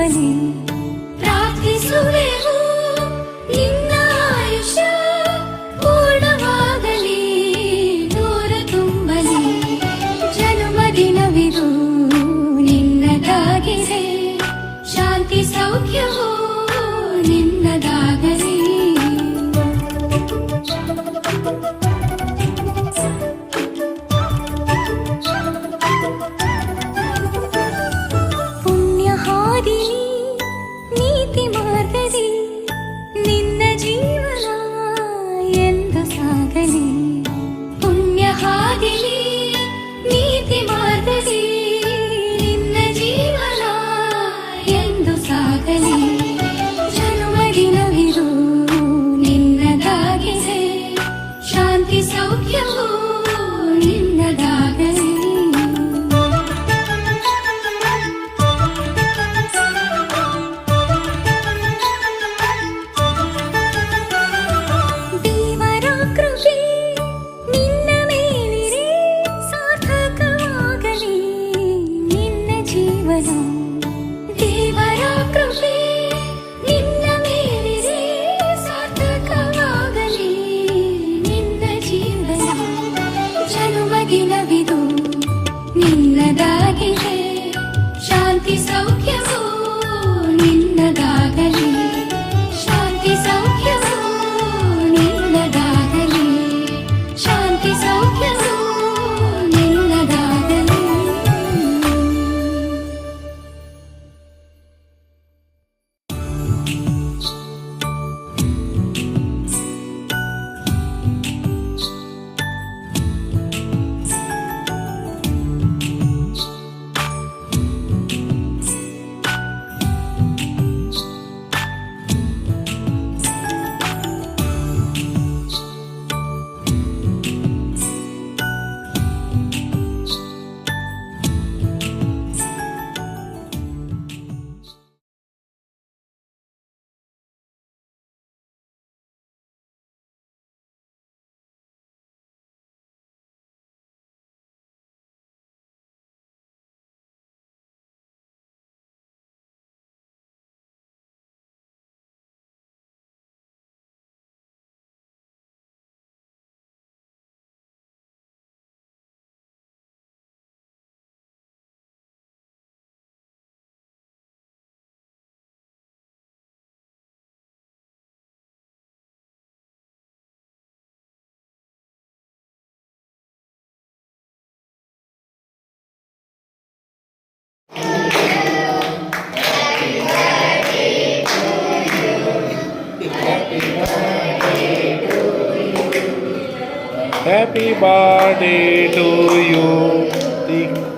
ಸಾಗಲಿ ಪ್ರಾರ್ಥಿಸುವೆವು ನಿನ್ನ ಆಯುಷ್ಯ ಪೂರ್ಣವಾಗಲಿ ನೂರು ತುಂಬಲಿ ಜನ್ಮದಿನವಿದು ನಿನ್ನದಾಗಿದೆ ಶಾಂತಿ ಸೌಖ್ಯವೂ ನಿನ್ನದಾಗಲಿ ಪುಣ್ಯ ಹಾದಿಲಿ ನೀತಿ ಮಾರ್ಗದಿ ನಿನ್ನ ಜೀವನ ಎಂದು ಸಾಗಲಿ ಪುಣ್ಯ ಹಾದಿಲಿ ನೀತಿ ಮಾರ್ಗದಿ ನಿನ್ನ ಜೀವನ ಎಂದು ಸಾಗಲಿ ಜನ್ಮದಿನವಿದು ನಿನ್ನದಾಗಿದೆ ಶಾಂತಿ ಸೌಖ್ಯವೂ ನಿನ್ನದಾಗಲಿ ದೇವರ ಕೃಪೆ ನಿನ್ನ ಮೇಲಿರೆ ಸಾರ್ಥಕವಾಗಲಿ ನಿನ್ನ ಜೀವನ ದೇವರ ಕೃಪೆ ನಿನ್ನ ಮೇಲಿರೆ ಸಾರ್ಥಕವಾಗಲಿ ನಿನ್ನ ಜೀವನ ಜನ್ಮದಿನವಿದು ನಿನ್ನದಾಗಿದೆ ಶಾಂತಿ ಸೌಖ್ಯವೂ ನಿನ್ನದಾಗಲಿ ಶಾಂತಿ ಸೌಖ್ಯವೂ ನಿನ್ನದಾಗಲಿ ಶಾಂತಿ ಸೌಖ್ಯವೂ ನಿನ್ನದಾಗಲಿ Happy birthday to you.